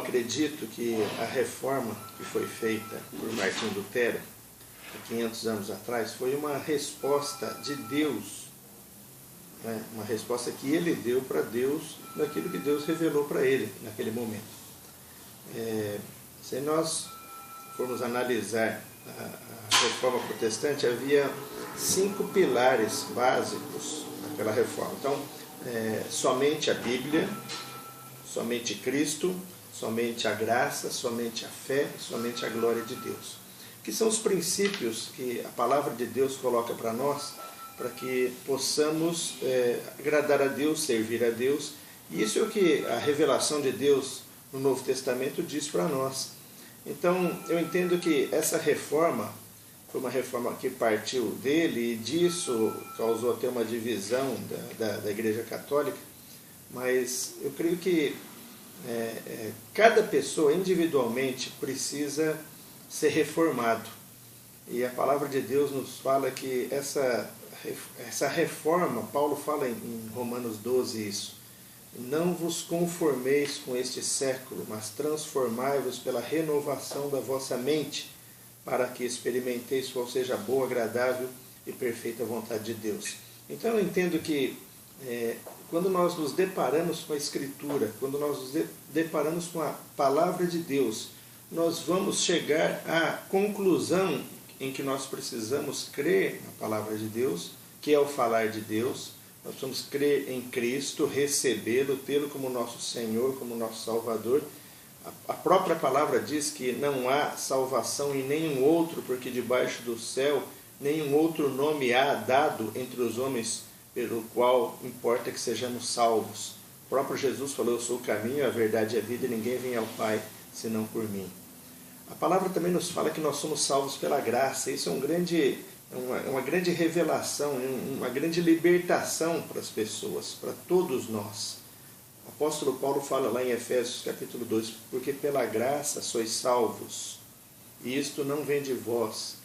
acredito que a reforma que foi feita por Martinho Lutero, há 500 anos atrás, foi uma resposta de Deus, né? Uma resposta que ele deu para Deus, daquilo que Deus revelou para ele naquele momento. Se nós formos analisar a reforma protestante, havia 5 pilares básicos naquela reforma. Então, somente a Bíblia, somente Cristo, somente a graça, somente a fé, somente a glória de Deus. Que são os princípios que a palavra de Deus coloca para nós, para que possamos agradar a Deus, servir a Deus. E isso é o que a revelação de Deus no Novo Testamento diz para nós. Então, eu entendo que essa reforma foi uma reforma que partiu dele, e disso causou até uma divisão da Igreja Católica, mas eu creio que cada pessoa individualmente precisa ser reformado. E a palavra de Deus nos fala que essa reforma, Paulo fala em Romanos 12 isso: não vos conformeis com este século, mas transformai-vos pela renovação da vossa mente, para que experimenteis qual seja a boa, agradável e perfeita vontade de Deus. Então eu entendo que quando nós nos deparamos com a Escritura, quando nós nos deparamos com a palavra de Deus, nós vamos chegar à conclusão em que nós precisamos crer na palavra de Deus, que é o falar de Deus. Nós precisamos crer em Cristo, recebê-lo, tê-lo como nosso Senhor, como nosso Salvador. A própria palavra diz que não há salvação em nenhum outro, porque debaixo do céu nenhum outro nome há dado entre os homens pelo qual importa que sejamos salvos. O próprio Jesus falou: eu sou o caminho, a verdade e a vida, e ninguém vem ao Pai senão por mim. A palavra também nos fala que nós somos salvos pela graça. Isso é uma grande revelação, uma grande libertação para as pessoas, para todos nós. O apóstolo Paulo fala lá em Efésios capítulo 2, porque pela graça sois salvos, e isto não vem de vós,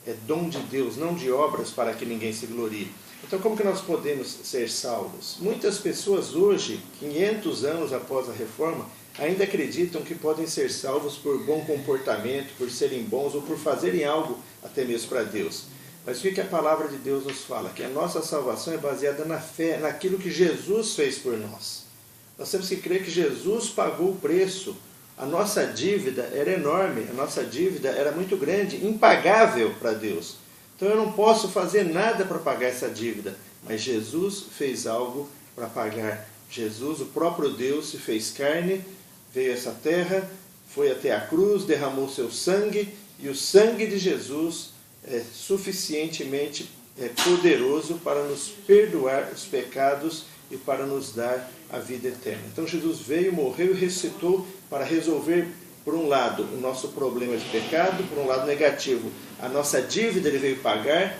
é dom de Deus, não de obras, para que ninguém se glorie. Então, como que nós podemos ser salvos? Muitas pessoas hoje, 500 anos após a reforma, ainda acreditam que podem ser salvos por bom comportamento, por serem bons ou por fazerem algo até mesmo para Deus. Mas o que a palavra de Deus nos fala? Que a nossa salvação é baseada na fé, naquilo que Jesus fez por nós. Nós temos que crer que Jesus pagou o preço. A nossa dívida era enorme, a nossa dívida era muito grande, impagável para Deus. Então eu não posso fazer nada para pagar essa dívida, mas Jesus fez algo para pagar. Jesus, o próprio Deus, se fez carne, veio a essa terra, foi até a cruz, derramou seu sangue, e o sangue de Jesus é suficientemente poderoso para nos perdoar os pecados e para nos dar a vida eterna. Então Jesus veio, morreu e ressuscitou para resolver, por um lado, o nosso problema de pecado, por um lado negativo, a nossa dívida ele veio pagar,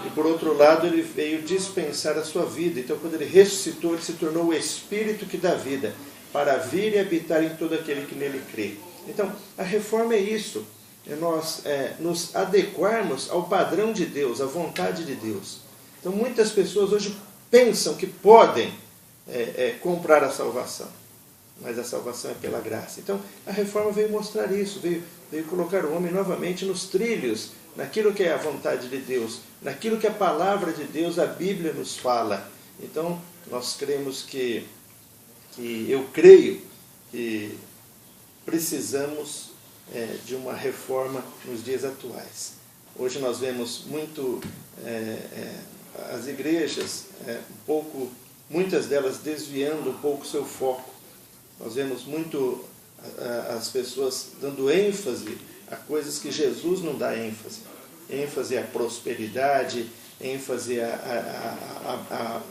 e por outro lado ele veio dispensar a sua vida. Então quando ele ressuscitou, ele se tornou o Espírito que dá vida, para vir e habitar em todo aquele que nele crê. Então a reforma é isso, é nós nos adequarmos ao padrão de Deus, à vontade de Deus. Então muitas pessoas hoje pensam que podem comprar a salvação, mas a salvação é pela graça. Então a reforma veio mostrar isso, veio colocar o homem novamente nos trilhos, naquilo que é a vontade de Deus, naquilo que a palavra de Deus, a Bíblia nos fala. Então nós cremos que eu creio que precisamos de uma reforma nos dias atuais. Hoje nós vemos muito as igrejas, muitas delas desviando um pouco seu foco. Nós vemos muito as pessoas dando ênfase a coisas que Jesus não dá ênfase. ênfase à prosperidade, ênfase a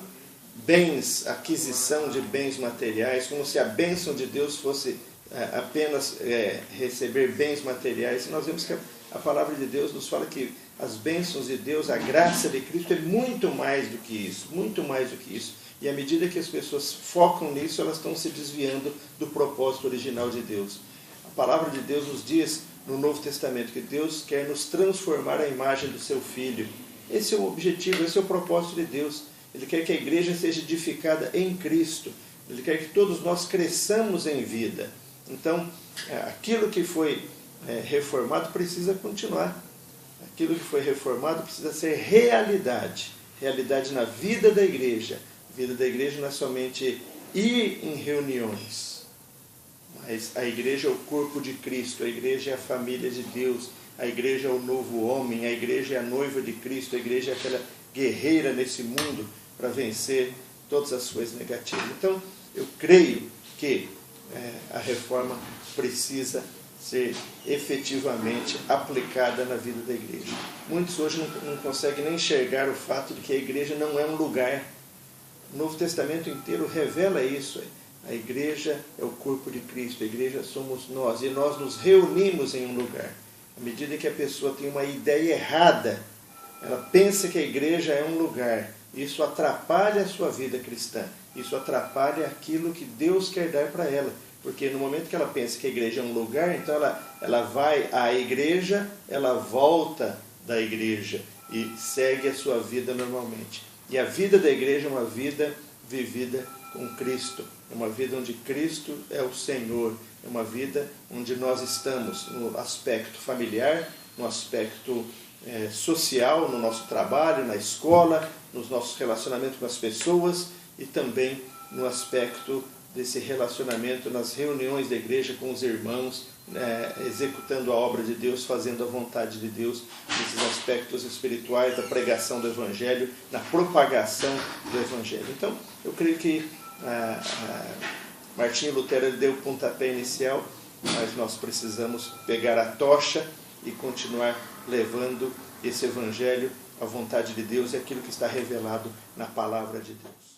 bens, aquisição de bens materiais, como se a bênção de Deus fosse apenas receber bens materiais. E nós vemos que a palavra de Deus nos fala que as bênçãos de Deus, a graça de Cristo é muito mais do que isso, muito mais do que isso. E à medida que as pessoas focam nisso, elas estão se desviando do propósito original de Deus. A palavra de Deus nos diz no Novo Testamento que Deus quer nos transformar à imagem do seu Filho. Esse é o objetivo, esse é o propósito de Deus. Ele quer que a igreja seja edificada em Cristo. Ele quer que todos nós cresçamos em vida. Então, aquilo que foi reformado precisa continuar. Aquilo que foi reformado precisa ser realidade. Realidade na vida da igreja. A vida da igreja não é somente ir em reuniões, mas a igreja é o corpo de Cristo, a igreja é a família de Deus, a igreja é o novo homem, a igreja é a noiva de Cristo, a igreja é aquela guerreira nesse mundo para vencer todas as coisas negativas. Então, eu creio que a reforma precisa ser efetivamente aplicada na vida da igreja. Muitos hoje não conseguem nem enxergar o fato de que a igreja não é um lugar. O Novo Testamento inteiro revela isso. A igreja é o corpo de Cristo, a igreja somos nós, e nós nos reunimos em um lugar. À medida que a pessoa tem uma ideia errada, ela pensa que a igreja é um lugar, isso atrapalha a sua vida cristã, isso atrapalha aquilo que Deus quer dar para ela. Porque no momento que ela pensa que a igreja é um lugar, então ela vai à igreja, ela volta da igreja e segue a sua vida normalmente. E a vida da igreja é uma vida vivida com Cristo. É uma vida onde Cristo é o Senhor. É uma vida onde nós estamos no aspecto familiar, no aspecto social, no nosso trabalho, na escola, nos nossos relacionamentos com as pessoas e também no aspecto desse relacionamento nas reuniões da igreja com os irmãos, executando a obra de Deus, fazendo a vontade de Deus, nesses aspectos espirituais da pregação do Evangelho, na propagação do Evangelho. Então, eu creio que Martinho Lutero deu o pontapé inicial, mas nós precisamos pegar a tocha e continuar levando esse Evangelho, a vontade de Deus e aquilo que está revelado na Palavra de Deus.